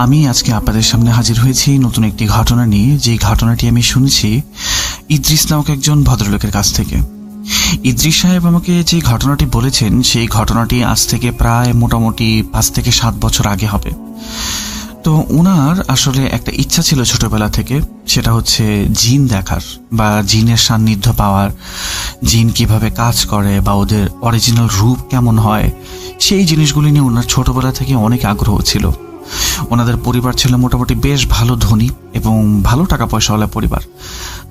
আমি আজকে আপনাদের সামনে হাজির হয়েছি নতুন একটি ঘটনা নিয়ে, যে ঘটনাটি আমি শুনেছি ইদ্রিস নামক একজন ভদ্রলোকের কাছ থেকে। ইদ্রিস সাহেব আমাকে যে ঘটনাটি বলেছেন সেই ঘটনাটি আজ থেকে প্রায় মোটামুটি 5 থেকে 7 বছর আগে হবে। তো ওনার আসলে একটা ইচ্ছা ছিল ছোটবেলা থেকে, সেটা হচ্ছে জিন দেখার বা জিনের সান্নিধ্য পাওয়ার, জিন কিভাবে কাজ করে বা ওদের অরিজিনাল রূপ কেমন হয়, সেই জিনিসগুলি নিয়ে ওনার ছোটবেলা থেকে অনেক আগ্রহ ছিল। ওনাদের পরিবার ছিল মোটামুটি বেশ ভালো ধনী এবং ভালো টাকা পয়সাওয়ালা পরিবার।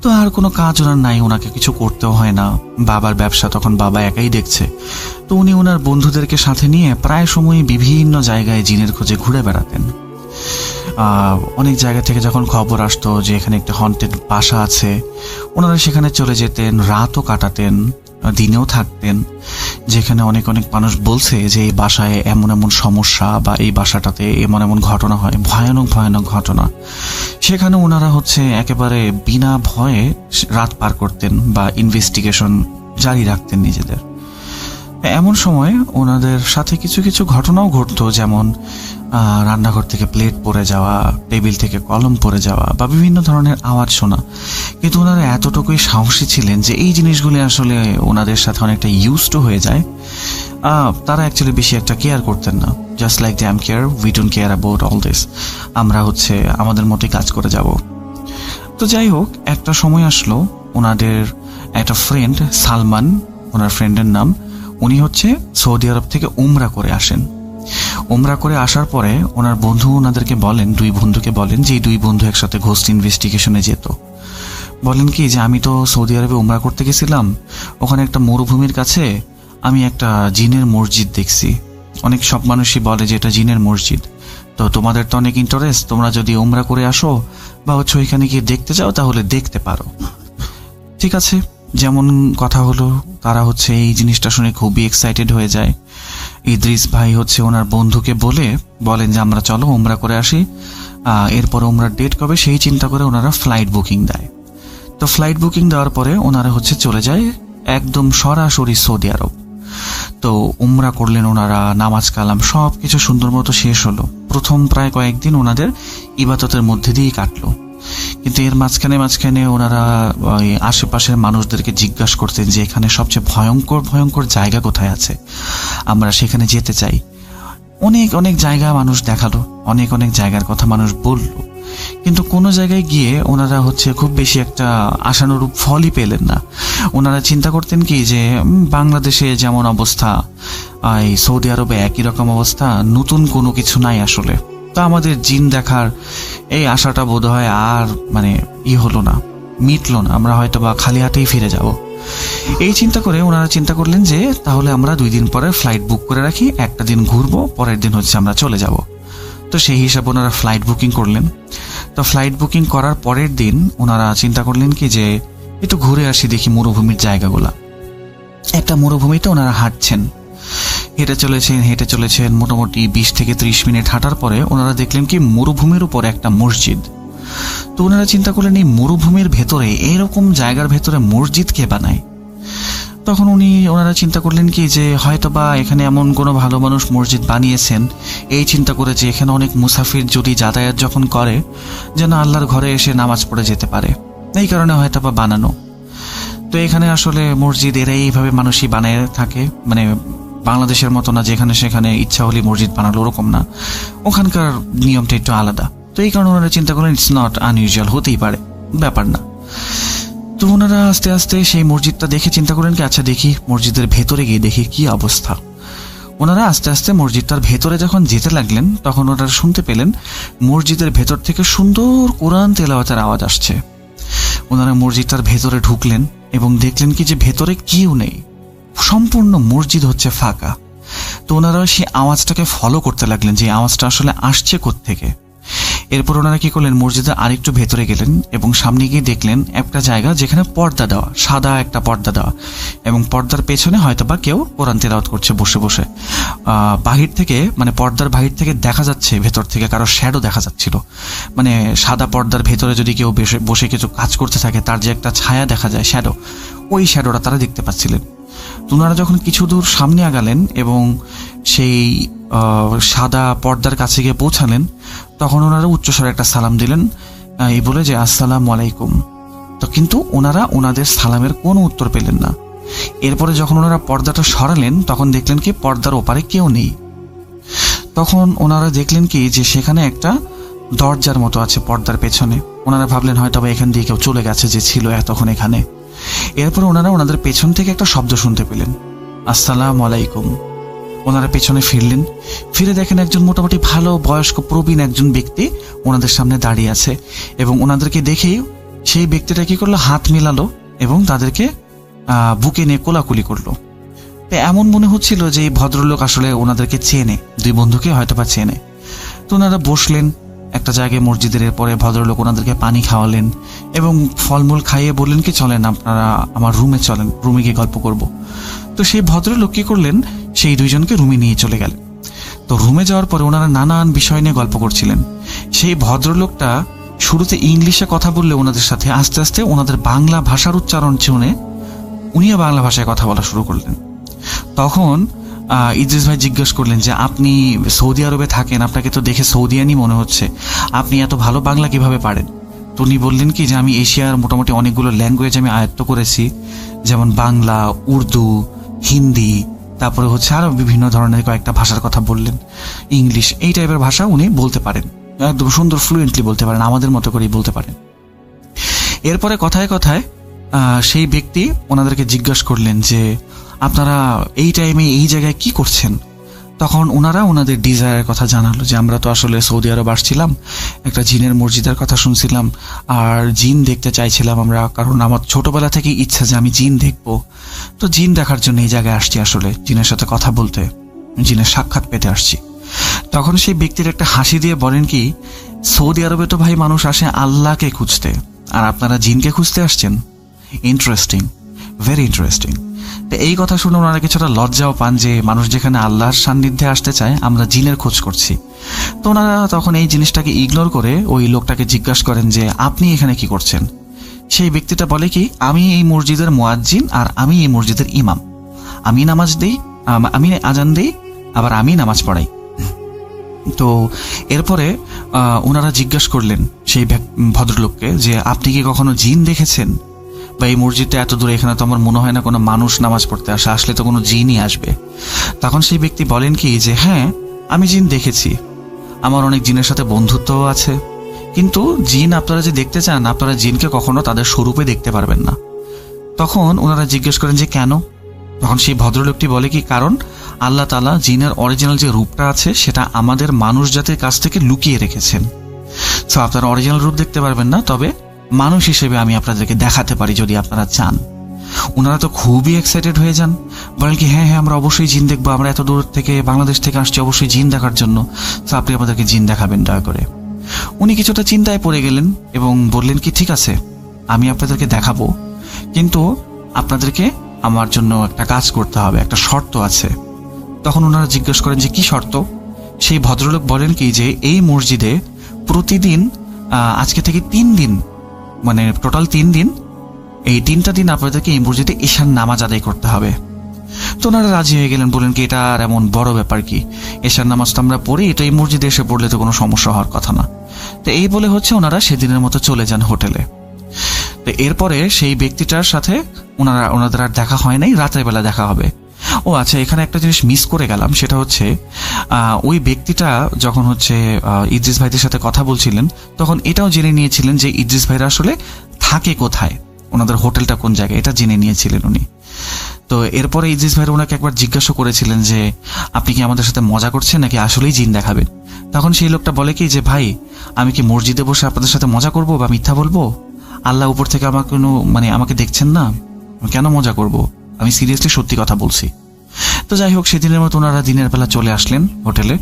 তো আর কোনো কাজ ওনার নাই, ওনাকে কিছু করতেও হয় না, বাবার ব্যবসা তখন বাবা একাই দেখছে। তো উনি ওনার বন্ধুদেরকে সাথে নিয়ে প্রায় সময় বিভিন্ন জায়গায় জিনের খোঁজে ঘুরে বেড়াতেন। অনেক জায়গা থেকে যখন খবর আসতো যে এখানে একটা হন্টেড বাসা আছে, ওনারা সেখানে চলে যেতেন, রাতও কাটাতেন, দিনেও থাকতেন। যেখানে অনেক অনেক মানুষ বলছে যে এই বাসায় এমন এমন সমস্যা বা এই বাসাটাতে এমন এমন ঘটনা হয়, ভয়ানক ভয়ানক ঘটনা। সেখানে ওনারা একেবারে বিনা ভয়ে রাত পার করতেন বা ইনভেস্টিগেশন জারি রাখতেন নিজেদের। এমন সময় ওনাদের সাথে কিছু কিছু ঘটনাও ঘটতো, যেমন রান্নাঘর থেকে প্লেট পড়ে যাওয়া, টেবিল থেকে কলম পড়ে যাওয়া বা বিভিন্ন ধরনের আওয়াজ শোনা। কিন্তু ওনারা এতটুকুই সাহসী ছিলেন যে এই জিনিসগুলি আসলে ওনাদের সাথে অনেকটা ইউজড হয়ে যায়। তারা অ্যাকচুয়ালি বেশি একটা কেয়ার করতেন না। Just like them care, we don't care about all this. আমরা আমাদের মতোই কাজ করে যাব। তো যাই হোক, একটা সময় আসলো, ওনাদের একটা ফ্রেন্ড সালমান, ওনার ফ্রেন্ডের নাম, উনি সৌদি আরব থেকে উমরা করে আসেন। উমরা করে আসার পরে ওনার বন্ধু ওনাদেরকে বলেন, 2 বন্ধুকে বলেন যে এই 2 বন্ধু একসাথে ঘোস্ট ইনভেস্টিগেশনে যেত। বলেন কি যে আমি তো সৌদি আরবে উমরা করতে গেছিলাম, ওখানে একটা মরুভূমির কাছে আমি একটা জিনের মসজিদ দেখছি। অনেক সব মানুষই বলে যে এটা জিনের মসজিদ। তো তোমাদের তো অনেক ইন্টারেস্ট, তোমরা যদি উমরা করে আসো বা ওইখানে গিয়ে দেখতে চাও তাহলে দেখতে পারো। ঠিক আছে, যেমন কথা হলো, তারা এই জিনিসটা শুনে খুবই এক্সাইটেড হয়ে যায়। ইদ্রিস ভাই ওনার বন্ধুকে বলেন যে আমরা চলো উমরা করে আসি। এরপরে উমরার ডেট কবে সেই চিন্তা করে ওনারা ফ্লাইট বুকিং দেয়। তো ফ্লাইট বুকিং দেওয়ার পরে ওনারা চলে যায় একদম সরাসরি সৌদি আরব। তো উমরা করলেন ওনারা, নামাজ কালাম সব কিছু সুন্দর মতো শেষ হলো। প্রথম প্রায় কয়েকদিন ওনাদের ইবাদতের মধ্যে দিয়েই কাটলো। কিন্তু এর মাঝখানে ওনারা আশেপাশের মানুষদেরকে জিজ্ঞাসা করতেন যে এখানে সবচেয়ে ভয়ঙ্কর ভয়ঙ্কর জায়গা কোথায় আছে, আমরা সেখানে যেতে চাই। অনেক অনেক জায়গা মানুষ দেখালো, অনেক অনেক জায়গার কথা মানুষ বলল, কিন্তু কোনো জায়গায় গিয়ে ওনারা খুব বেশি একটা আশানুরূপ ফলই পেলেন না। ওনারা চিন্তা করতেন কি যে বাংলাদেশে যেমন অবস্থা, এই সৌদি আরবে একই রকম অবস্থা, নতুন কোনো কিছু নাই আসলে। তো আমাদের জিন দেখার এই আশাটা বোধহয় আর হলো না, মিটলো না, আমরা হয়তো বা খালি হাতেই ফিরে যাব। এই চিন্তা করে ওনারা চিন্তা করলেন যে তাহলে আমরা 2 দিন পরে ফ্লাইট বুক করে রাখি, একটা দিন ঘুরবো, পরের দিন আমরা চলে যাব। তো সেই হিসাবে ওনারা ফ্লাইট বুকিং করলেন। তো ফ্লাইট বুকিং করার পরের দিন ওনারা চিন্তা করলেন কি যে একটু ঘুরে আসি, দেখি মরুভূমির জায়গাগুলা। একটা মরুভূমিতে ওনারা হেঁটে চলেছেন মোটামুটি 20 থেকে 30 মিনিট হাঁটার পরে ওনারা দেখলেন কি মরুভূমির উপর একটা মসজিদ। তো ওনারা চিন্তা করলেন এই মরুভূমির ভেতরে, এরকম জায়গার ভেতরে মসজিদ কে বানায়? তখন ওনারা চিন্তা করলেন কি যে হয়তো বা এখানে এমন কোনো ভালো মানুষ মসজিদ বানিয়েছেন, এই চিন্তা করে যে এখানে অনেক মুসাফির যদি যাতায়াত যখন করে যেন আল্লাহর ঘরে এসে নামাজ পড়ে যেতে পারে, এই কারণে হয়তো বা বানানো। তো এখানে আসলে মসজিদ এরা এইভাবে মানুষই বানায় থাকে, বাংলাদেশের মতো না যেখানে সেখানে ইচ্ছা হলে মসজিদ বানালো, ওরকম না, ওখানকার নিয়মটা একটু আলাদা। তো এই কারণে ওনারা চিন্তা করলেন ইটস নট আনইউজুয়াল, হতেই পারে, ব্যাপার না। তো ওনারা আস্তে আস্তে সেই মসজিদটা দেখে চিন্তা করলেন কি আচ্ছা দেখি মসজিদের ভেতরে গিয়ে দেখি কি অবস্থা। ওনারা আস্তে আস্তে মসজিদটার ভেতরে যখন যেতে লাগলেন তখন ওনারা শুনতে পেলেন মসজিদের ভেতর থেকে সুন্দর কোরআন তেলাওয়াতের আওয়াজ আসছে। ওনারা মসজিদটার ভেতরে ঢুকলেন এবং দেখলেন কি যে ভেতরে কেউ নেই, সম্পূর্ণ মসজিদ ফাঁকা। তো ওনারা সেই আওয়াজটাকে ফলো করতে লাগলেন যে আওয়াজটা আসলে আসছে কোত্থেকে। এরপর ওনারা কি করলেন, মসজিদের আরেকটু ভেতরে গেলেন এবং সামনে গিয়ে দেখলেন একটা জায়গা যেখানে পর্দা দেওয়া, সাদা একটা পর্দা দেওয়া, এবং পর্দার পেছনে হয়তো বা কেউ কোরআন তেলাওয়াত করছে বসে বসে। বাহির থেকে পর্দার বাহির থেকে দেখা যাচ্ছে ভেতর থেকে কারো শ্যাডো দেখা যাচ্ছিল। সাদা পর্দার ভেতরে যদি কেউ বসে কিছু কাজ করতে থাকে তার যে একটা ছায়া দেখা যায়, শ্যাডো, ওই শ্যাডোটা তারা দেখতে পাচ্ছিলেন। তো ওনারা যখন কিছু দূর সামনে আগালেন এবং সেই সাদা পর্দার কাছে গিয়ে পৌঁছালেন, তখন ওনারা উচ্চস্বরে একটা সালাম দিলেন, এই বলে যে আসসালামু আলাইকুম। তো কিন্তু ওনারা ওনাদের সালামের কোনো উত্তর পেলেন না। এরপরে যখন ওনারা পর্দাটা সরালেন, তখন দেখলেন কি পর্দার ওপারে কেউ নেই। তখন ওনারা দেখলেন কি যে সেখানে একটা দরজার মতো আছে পর্দার পেছনে। ওনারা ভাবলেন হয়তো বা এখান দিয়ে কেউ চলে গেছে যে ছিল এতক্ষণ এখানে। এরপর ওনারা ওনাদের পেছন থেকে একটা শব্দ শুনতে পেলেন, আসসালামু আলাইকুম। ওনারা পেছনে ফিরলেন, ফিরে দেখেন একজন মোটামুটি ভালো বয়স্ক প্রবীণ একজন ব্যক্তি ওনাদের সামনে দাঁড়িয়ে আছে এবং ওনাদেরকে দেখেই সেই ব্যক্তিটা কি করলো, হাত মেলালো এবং তাদেরকে বুকে নিয়ে কোলাকুলি করলো। এমন মনে হচ্ছিল যে এই ভদ্রলোক আসলে ওনাদেরকে চেনে, দুই বন্ধুকে হয়তো বা চেনে। তো ওনারা বসলেন একটা জায়গায় মসজিদের। এরপরে ভদ্রলোক ওনাদেরকে পানি খাওয়ালেন এবং ফলমূল খাইয়ে বললেন কি চলেন আপনারা আমার রুমে চলেন, রুমে গিয়ে গল্প করব। তো সেই ভদ্রলোক কি করলেন, সেই দুইজনকে রুমে নিয়ে চলে গেলেন। তো রুমে যাওয়ার পরে ওনারা নানান বিষয় নিয়ে গল্প করছিলেন। সেই ভদ্রলোকটা শুরুতে ইংলিশে কথা বললে ওনাদের সাথে, আস্তে আস্তে ওনাদের বাংলা ভাষার উচ্চারণ শুনে উনিও বাংলা ভাষায় কথা বলা শুরু করলেন। তখন ইদ্রিস ভাই জিজ্ঞেস করলেন যে আপনি সৌদি আরবে থাকেন, আপনাকে তো দেখে সৌদিয়ানই মনে হচ্ছে, আপনি এত ভালো বাংলা কিভাবে পারেন? তো উনি বললেন কি যে আমি এশিয়ার মোটামুটি অনেকগুলো ল্যাঙ্গুয়েজ আমি আয়ত্ত করেছি, যেমন বাংলা, উর্দু, হিন্দি, তারপরে হচ্ছে আরও বিভিন্ন ধরনের কয়েকটা ভাষার কথা বললেন। ইংলিশ, এই টাইপের ভাষা উনি বলতে পারেন, একদম সুন্দর ফ্লুয়েন্টলি বলতে পারেন, আমাদের মতো করেই বলতে পারেন। এরপরে কথায় কথায় সেই ব্যক্তি ওনাদেরকে জিজ্ঞাসা করলেন যে আপনারা এই টাইমে এই জায়গায় কি করছেন? তখন ওনারা ওনাদের ডিজায়ারের কথা জানালো যে আমরা তো আসলে সৌদি আরব আসছিলাম, একটা জিনের মসজিদের কথা শুনছিলাম আর জিন দেখতে চাইছিলাম আমরা, কারণ আমার ছোটবেলা থেকেই ইচ্ছা যে আমি জিন দেখবো। তো জিন দেখার জন্য এই জায়গায় আসছি, আসলে জিনের সাথে কথা বলতে, জিনের সাক্ষাৎ পেতে আসছি। তখন সেই ব্যক্তির একটা হাসি দিয়ে বলেন কি, সৌদি আরবে তো ভাই মানুষ আসে আল্লাহকে খুঁজতে, আর আপনারা জিনকে খুঁজতে আসছেন। Interesting, very interesting. তো এই কথা শুনে ওনারা কিছুটা লজ্জাও পান যে মানুষ যেখানে আল্লাহর সান্নিধ্যে আসতে চায়, আমরা জিনের খোঁজ করছি। তো ওনারা তখন এই জিনিসটাকে ইগনোর করে ওই লোকটাকে জিজ্ঞাসা করেন যে আপনি এখানে কি করছেন? সেই ব্যক্তিটা বলে কি, আমি এই মসজিদের মুয়াজ্জিন আর আমি এই মসজিদের ইমাম, আমি নামাজ দেই, আমি আজান দেই, আবার আমি নামাজ পড়াই। তো এরপরে ওনারা জিজ্ঞাসা করলেন সেই ভদ্রলোককে যে আপনি কি কখনো জিন দেখেছেন? বা এই মসজিদটা এত দূরে, এখানে তো আমার মনে হয় না কোনো মানুষ নামাজ পড়তে আসে, আসলে তো কোনো জিনই আসবে। তখন সেই ব্যক্তি বলেন কি যে হ্যাঁ, আমি জিন দেখেছি, আমার অনেক জিনের সাথে বন্ধুত্বও আছে, কিন্তু জিন আপনারা যে দেখতে চান, আপনারা জিনকে কখনো তাদের স্বরূপে দেখতে পারবেন না। তখন ওনারা জিজ্ঞেস করেন যে কেন? তখন সেই ভদ্রলোকটি বলে কি, কারণ আল্লাহ তাআলা জিনের অরিজিনাল যে রূপটা আছে সেটা আমাদের মানুষ জাতির কাছ থেকে লুকিয়ে রেখেছেন। তো আপনারা অরিজিনাল রূপ দেখতে পারবেন না, তবে মানুষ হিসেবে আমি আপনাদেরকে দেখাতে পারি যদি আপনারা চান। ওনারা তো খুবই এক্সাইটেড হয়ে যান, বলেন কি হ্যাঁ হ্যাঁ আমরা অবশ্যই জিন দেখবো, আমরা এত দূর থেকে বাংলাদেশ থেকে আসছি অবশ্যই জিন দেখার জন্য, তো আপনি আমাদেরকে জিন দেখাবেন দয়া করে। উনি কিছুটা চিন্তায় পড়ে গেলেন এবং বললেন কি ঠিক আছে, আমি আপনাদেরকে দেখাবো, কিন্তু আপনাদেরকে আমার জন্য একটা কাজ করতে হবে, একটা শর্ত আছে। তখন ওনারা জিজ্ঞেস করেন যে কি শর্ত? সেই ভদ্রলোক বলেন কি যে এই মসজিদে প্রতিদিন আজকে থেকে 3 দিন, মানে টোটাল 3 দিন, এই 3টা দিন আপনাদেরকে এই মসজিদে ঈশান নামাজ আদায় করতে হবে। তো ওনারা রাজি হয়ে গেলেন, বলেন কি এটা আর এমন বড় ব্যাপার কি, ঈশান নামাজ তো আমরা পড়ি, এটা এই মসজিদে এসে পড়লে তো কোনো সমস্যা হওয়ার কথা না। তো এই বলে হচ্ছে ওনারা সেদিনের মতো চলে যান হোটেলে। তো এরপরে সেই ব্যক্তিটার সাথে ওনাদের আর দেখা হয় নাই, রাতের বেলা দেখা হবে। ও আচ্ছা, এখানে একটা জিনিস মিস করে গেলাম, সেটা হচ্ছে ওই ব্যক্তিটা যখন হচ্ছে ইদ্রিস ভাইদের সাথে কথা বলছিলেন, তখন এটাও জেনে নিয়েছিলেন যে ইদ্রিস ভাইরা আসলে থাকে কোথায়, ওনাদের হোটেলটা কোন জায়গায়, এটা জেনে নিয়েছিলেন উনি। তো এরপরে ইদ্রিস ভাইরা ওনাকে একবার জিজ্ঞাসা করেছিলেন যে আপনি কি আমাদের সাথে মজা করছেন নাকি আসলেই জিন দেখাবেন? তখন সেই লোকটা বলে কি যে ভাই, আমি কি মসজিদে বসে আপনাদের সাথে মজা করব বা মিথ্যা বলবো? আল্লাহ উপর থেকে আমাকে দেখছেন না, কেন মজা করব? আমি সিরিয়াসলি সত্যি কথা বলছি। তো যাই হোক, সেদিনের মতো ওনারা দিনের বেলা চলে আসলেন হোটেলে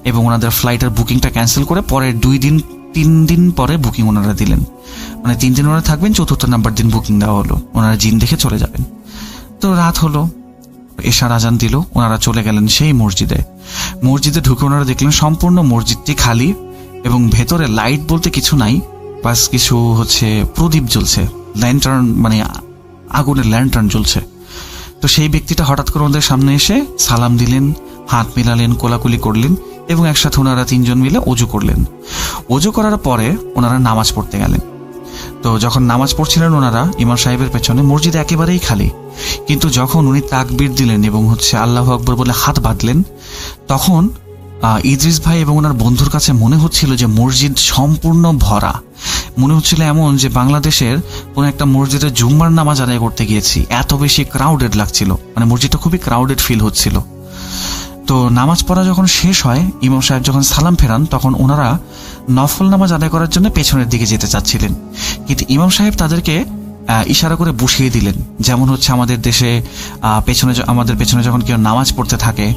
এবং ওনাদের ফ্লাইটের বুকিংটা ক্যান্সেল করে পরের 3 দিন পরে বুকিং ওনারা দিলেন। মানে 3 দিন ওনারা থাকবেন, 4র্থ নাম্বার দিন বুকিং দেওয়া হলো, ওনারা জিন দেখে চলে যাবেন। তো রাত হলো, এশার আজান দিল, ওনারা চলে গেলেন সেই মসজিদে ঢুকে ওনারা দেখলেন সম্পূর্ণ মসজিদটি খালি এবং ভেতরে লাইট বলতে কিছু নাই, বাস কিছু হচ্ছে প্রদীপ জ্বলছে, ল্যান্টার্ন, মানে আগুনের ল্যান্টার্ন জ্বলছে। তো সেই ব্যক্তিটা হঠাৎ করে ওদের সামনে এসে সালাম দিলেন, হাত মেলালেন, কোলাকুলি করলেন এবং একসাথে ওনারা 3 জন মিলে অজু করলেন। অজু করার পরে ওনারা নামাজ পড়তে গেলেন। তো যখন নামাজ পড়ছিলেন ওনারা ইমাম সাহেবের পেছনে, মসজিদ একেবারেই খালি, কিন্তু যখন উনি তাকবীর দিলেন এবং আল্লাহু আকবার বলে হাত বাঁধলেন, তখন ইদ্রিস ভাই এবং ওনার বন্ধুর কাছে মনে হচ্ছিল যে মসজিদ সম্পূর্ণ ভরা। মনে হচ্ছিল এমন যে বাংলাদেশের কোনো একটা মসজিদে জুম্মার নামাজ আদায় করতে গিয়েছি, এত বেশি ক্রাউডেড লাগছিল, মানে মসজিদটা খুবই ক্রাউডেড ফিল হচ্ছিল। তো নামাজ পড়া যখন শেষ হয়, ইমাম সাহেব যখন সালাম ফেরান, তখন ওনারা নফল নামাজ আদায় করার জন্য পেছনের দিকে যেতে চাচ্ছিলেন, কিন্তু ইমাম সাহেব তাদেরকে ইশারা করে বসিয়ে দিলেন। যেমন আমাদের দেশে আমাদের পেছনে যখন কেউ নামাজ পড়তে থাকে,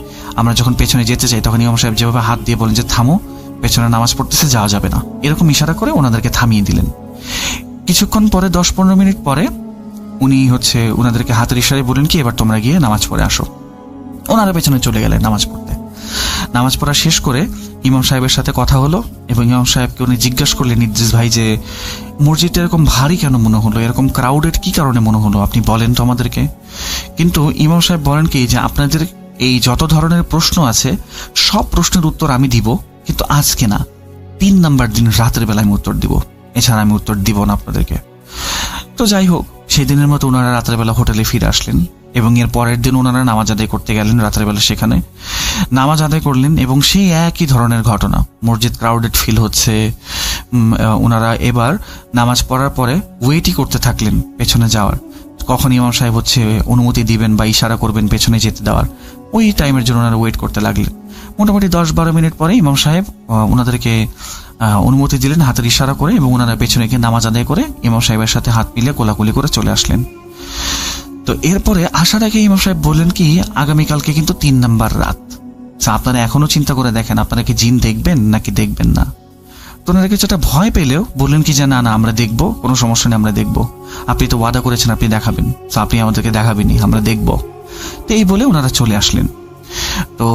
আমরা যখন পেছনে যেতে চাই, তখন ইমাম সাহেব যেভাবে হাত দিয়ে বলেন যে থামো, পেছনে নামাজ পড়তেছে, যাওয়া যাবে না, এরকম ইশারা করে ওনাদেরকে থামিয়ে দিলেন। কিছুক্ষণ পরে 10-15 মিনিট পরে উনি ওনাদেরকে হাতের ইশারায় বলেন কি এবার তোমরা গিয়ে নামাজ পড়ে আসো। ওনারা পেছনে চলে গেলেন নামাজ পড়তে। নামাজ পড়া শেষ করে ইমাম সাহেবের সাথে কথা হলো এবং ইমাম সাহেবকে উনি জিজ্ঞাসা করলেন, ইদ্রিস ভাই, যে মসজিদটা এরকম ভারী কেন মনে হলো, এরকম ক্রাউডেড কি কারণে মনে হলো, আপনি বলেন তো আমাদেরকে। কিন্তু ইমাম সাহেব বলেন কি যে আপনাদের এই যত ধরনের প্রশ্ন আছে সব প্রশ্নের উত্তর আমি দিব, কিন্তু আজকে না, 3 নাম্বার দিন রাতের বেলায় আমি উত্তর দিব, এছাড়া আমি উত্তর দিব না আপনাদেরকে। তো যাই হোক, সেই দিনের মতো ওনারা রাতের বেলা হোটেলে ফিরে আসলেন এবং এর পরের দিন ওনারা নামাজ আদায় করতে গেলেন রাতের বেলা, সেখানে নামাজ আদায় করলেন এবং সেই একই ধরনের ঘটনা, মসজিদ ক্রাউডেড ফিল হচ্ছে। ওনারা এবার নামাজ পড়ার পরে ওয়েটই করতে থাকলেন পেছনে যাওয়ার, কখন ইমাম সাহেব অনুমতি দিবেন বা ইশারা করবেন পেছনে যেতে দেওয়ার, ওই টাইমের জন্য ওনারা ওয়েট করতে লাগলেন। মোটামুটি 10-12 মিনিট পরে ইমাম সাহেব ওনাদেরকে অনুমতি দিলেন হাতের ইশারা করে, এবং ওনারা পেছনে গিয়ে নামাজ আদায় করে ইমাম সাহেবের সাথে হাত মিলে কোলাকুলি করে চলে আসলেন। তো এরপরে আসার আগে ইমাম সাহেব বললেন কি আগামীকালকে কিন্তু 3 নাম্বার রাত, আপনারা এখনো চিন্তা করে দেখেন আপনারা কি জিন দেখবেন নাকি দেখবেন না। তো ওনারা কিছুটা ভয় পেলেও বললেন কি যে না না, আমরা দেখবো, কোনো সমস্যা নেই, আমরা দেখবো, আপনি তো ওয়াদা করেছেন আপনি দেখাবেন, তো আপনি আমাদেরকে দেখাবেনই, আমরা দেখব। তো এই বলে ওনারা চলে আসলেন। তো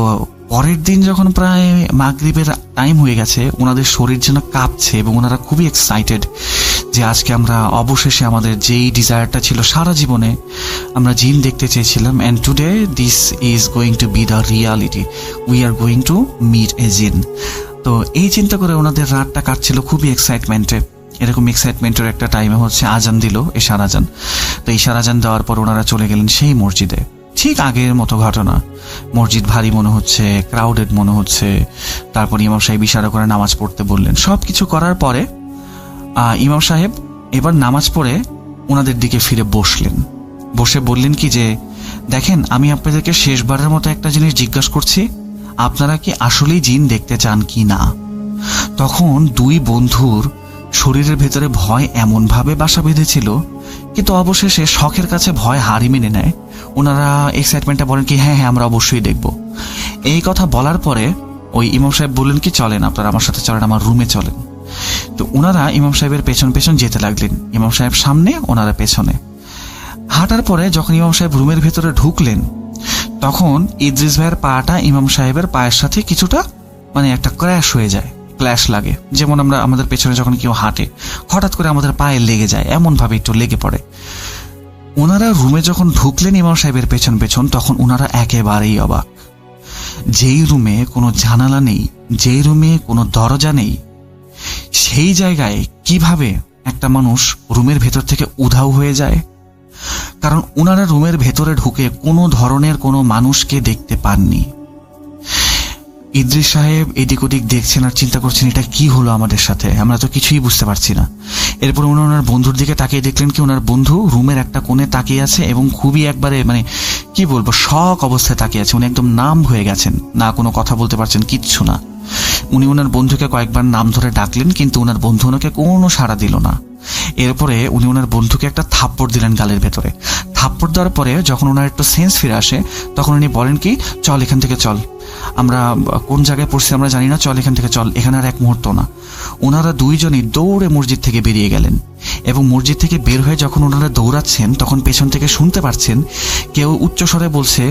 পরের দিন যখন প্রায় মাগরিবের টাইম হয়ে গেছে, ওনাদের শরীর যেন কাঁপছে এবং ওনারা খুবই এক্সাইটেড যে আজকে আমরা অবশেষে আমাদের যেই ডিজায়ারটা ছিল সারা জীবনে, আমরা জিন দেখতে চেয়েছিলাম, and today this is going to be the reality, we are going to meet a jinn. তো এই চিন্তা করে ওনাদের রাতটা কাটছিল খুবই এক্সাইটমেন্টে। এরকম এক্সাইটমেন্টের একটা টাইমে আজান দিল, এশার আজান। তো এশার আজান দেওয়ার পর ওনারা চলে গেলেন সেই মসজিদে। ঠিক আগের মতো ঘটনা, মসজিদ ভারী মনে হচ্ছে, ক্রাউডেড মনে হচ্ছে। তারপর ইমাম সাহেব ইশারা করে নামাজ পড়তে বললেন। সবকিছু করার পরে ইমাম সাহেব এবার নামাজ পড়ে ওনাদের দিকে ফিরে বসলেন, বসে বললেন কি যে দেখেন, আমি আপনাদেরকে শেষবারের মতো একটা জিনিস জিজ্ঞাসা করছি, আপনারা কি আসলেই জিন দেখতে চান কি না। তখন 2 বন্ধুর শরীরের ভেতরে ভয় এমন ভাবে বাসা বেঁধেছিল, কিন্তু অবশেষে শখের কাছে ভয় হারি মেনে নেয়। ওনারা এক্সাইটমেন্টে বলেন কি হ্যাঁ হ্যাঁ আমরা অবশ্যই দেখব। এই কথা বলার পরে ওই ইমাম সাহেব বললেন কি চলেন, আপনারা আমার সাথে চলেন, আমার রুমে চলেন। তো ওনারা ইমাম সাহেবের পেছন পেছন যেতে লাগলেন, ইমাম সাহেব সামনে, ওনারা পেছনে। হাঁটার পরে যখন ইমাম সাহেব রুমের ভেতরে ঢুকলেন, তখন ইদ্রিস ভাইয়ের পাটা ইমাম সাহেবের পায়ের সাথে কিছুটা একটা ক্র্যাশ হয়ে যায়, ক্ল্যাশ লাগে। যেমন আমরা আমাদের পেছনে যখন কেউ হাঁটে হঠাৎ করে আমাদের পায়ে লেগে যায়, এমন ভাবে একটু লেগে পড়ে। ওনারা রুমে যখন ঢুকলেন ইমাম সাহেবের পেছন পেছন, তখন ওনারা একেবারেই অবাক। যেই রুমে কোনো জানালা নেই, যেই রুমে কোনো দরজা নেই, সেই জায়গায় কিভাবে একটা মানুষ রুমের ভেতর থেকে উধাও হয়ে যায়। কারণ ওনারা রুমের ভেতরে ঢুকে কোনো ধরনের কোনো মানুষকে দেখতে পাননি। ইদ্রিস সাহেব এদিক ওদিক দেখছেন আর চিন্তা করছেন এটা কি হলো আমাদের সাথে, আমরা তো কিছুই বুঝতে পারছি না। এরপর উনি ওনার বন্ধুর দিকে তাকিয়ে দেখলেন কি ওনার বন্ধু রুমের একটা কোণে তাকিয়ে আছে এবং খুবই একবারে কি বলবো, শক অবস্থায় তাকিয়ে আছে। উনি একদম নাম হয়ে গেছেন, না কোনো কথা বলতে পারছেন, কিচ্ছু না। উনি ওনার বন্ধুকে কয়েকবার নাম ধরে ডাকলেন, কিন্তু ওনার বন্ধু ওনাকে কোনো সাড়া দিল না। এরপরে উনি ওনার বন্ধুকে একটা থাপ্পড় দিলেন গালের ভেতরে। থাপ্পড় দেওয়ার পরে যখন ওনার একটু সেন্স ফিরে আসে, তখন উনি বলেন কি চল এখান থেকে চল, আমরা কোন জায়গায় পড়ছি আমরা জানি না, চল এখান থেকে চল, এখানে আর এক মুহূর্ত না। ওনারা 2 জনই দৌড়ে মসজিদ থেকে বেরিয়ে গেলেন এবং মসজিদ থেকে বের হয়ে যখন ওনারা দৌড়াচ্ছেন, তখন পেছন থেকে শুনতে পাচ্ছেন কেউ উচ্চস্বরে বলছে,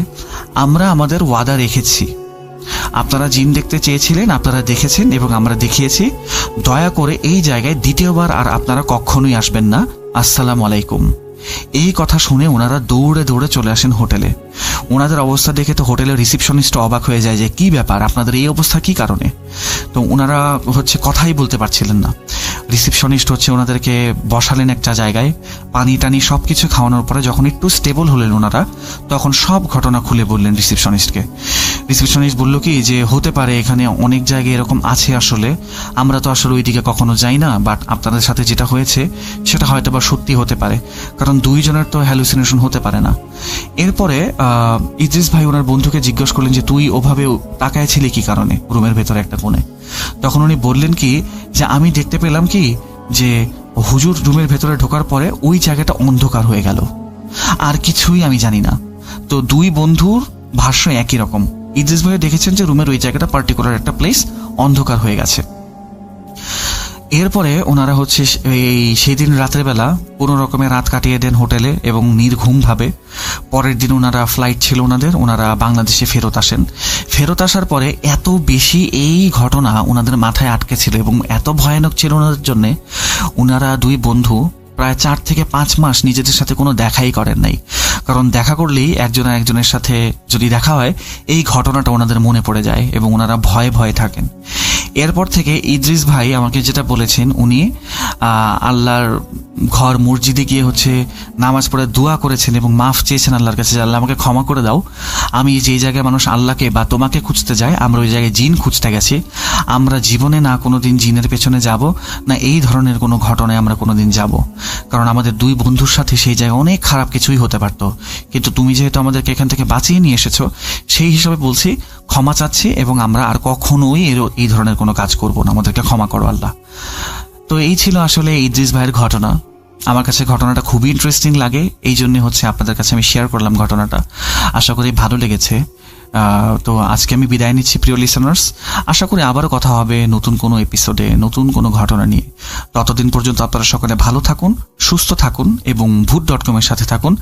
আমরা আমাদের ওয়াদা রেখেছি, আপনারা জিন দেখতে চেয়েছিলেন, আপনারা দেখেছেন এবং আমরা দেখিয়েছি, দয়া করে এই জায়গায় দ্বিতীয়বার আর আপনারা কখনোই আসবেন না, আসসালামু আলাইকুম। এই কথা শুনে ওনারা দৌড়ে দৌড়ে চলে আসেন হোটেলে। ওনাদের অবস্থা দেখে তো হোটেলের রিসেপশনিস্ট অবাক হয়ে যায় যে কি ব্যাপার, আপনাদের এই অবস্থা কি কারণে। তো ওনারা কথাই বলতে পারছিলেন না। রিসেপশনিস্ট ওনাদেরকে বসালেন একটা জায়গায়, পানি টানি সব কিছু খাওয়ানোর পরে যখন একটু স্টেবল হলেন ওনারা, তখন সব ঘটনা খুলে বললেন রিসেপশনিস্টকে। রিসেপশনিস্ট বলল কি যে হতে পারে এখানে অনেক জায়গায় এরকম আছে, আসলে আমরা তো আসলে ওইদিকে কখনো যাই না, বাট আপনাদের সাথে যেটা হয়েছে সেটা হয়তো বা সত্যি হতে পারে, কারণ দুইজনের তো হ্যালুসিনেশন হতে পারে না। এরপরে ইদ্রিস ভাই ওনার বন্ধুকে জিজ্ঞেস করলেন যে তুই ওভাবে তাকায় ছিলি কি কারণে রুমের ভেতরে একটা কোণে। তখন উনি বললেন কি যে আমি দেখতে পেলাম কি যে হুজুর রুমের ভেতরে ঢোকার পরে ওই জায়গাটা অন্ধকার হয়ে গেল, আর কিছুই আমি জানি না। তো দুই বন্ধুর ভাষ্য একই রকম, ইদ্রিস ভাই দেখেছেন যে রুমের ওই জায়গাটা পার্টিকুলার একটা প্লেস অন্ধকার হয়ে গেছে। এরপরে ওনারা সেদিন রাতের বেলা কোনো রকমে রাত কাটিয়ে দেন হোটেলে এবং নির্ঘুমভাবে। পরের দিন ওনারা ফ্লাইট ছিল ওনারা বাংলাদেশে ফেরত আসেন। ফেরত আসার পরে এত বেশি এই ঘটনা ওনাদের মাথায় আটকে ছিল এবং এত ভয়ানক ছিল ওনাদের জন্যে, ওনারা দুই বন্ধু প্রায় 4 থেকে 5 মাস নিজেদের সাথে কোনো দেখাই করেন নাই। কারণ দেখা করলেই একজনের সাথে যদি দেখা হয় এই ঘটনাটা ওনাদের মনে পড়ে যায় এবং ওনারা ভয়ে ভয়ে থাকেন। এরপর থেকে ইদ্রিস ভাই আমাকে যেটা বলেছেন, উনি আল্লাহর ঘর মসজিদে গিয়ে নামাজ পড়ে দোয়া করেছেন এবং মাফ চেয়েছেন আল্লাহর কাছে যে আল্লাহ আমাকে ক্ষমা করে দাও, আমি যেই জায়গায় মানুষ আল্লাহকে বা তোমাকে খুঁজতে যায় আমরা ওই জায়গায় জিন খুঁজতে গেছি, আমরা জীবনে না কোনোদিন জিনের পেছনে যাব না এই ধরনের কোনো ঘটনায় আমরা কোনোদিন যাব, কারণ আমাদের দুই বন্ধুর সাথে সেই জায়গায় অনেক খারাপ কিছুই হতে পারতো, কিন্তু তুমি যেহেতু আমাদেরকে এখান থেকে বাঁচিয়ে নিয়ে এসেছো সেই হিসাবে বলছি ক্ষমা চাচ্ছি এবং আমরা আর কখনোই এই ধরনের কোনো কাজ করব না, আমাদেরকে ক্ষমা করো আল্লাহ। তো এই ছিল আসলে ইদ্রিস ভাইয়ের ঘটনা। আমার কাছে ঘটনাটা খুবই ইন্টারেস্টিং লাগে, এই জন্য আপনাদের কাছে আমি শেয়ার করলাম ঘটনাটা। আশা করি ভালো লেগেছে। তো আজকে আমি বিদায় নিচ্ছি প্রিয় লিসেনার্স। আশা করি আবারও কথা হবে নতুন কোনো এপিসোডে নতুন কোনো ঘটনা নিয়ে। ততদিন পর্যন্ত আপনারা সকলে ভালো থাকুন, সুস্থ থাকুন এবং ভূত.com এর সাথে থাকুন।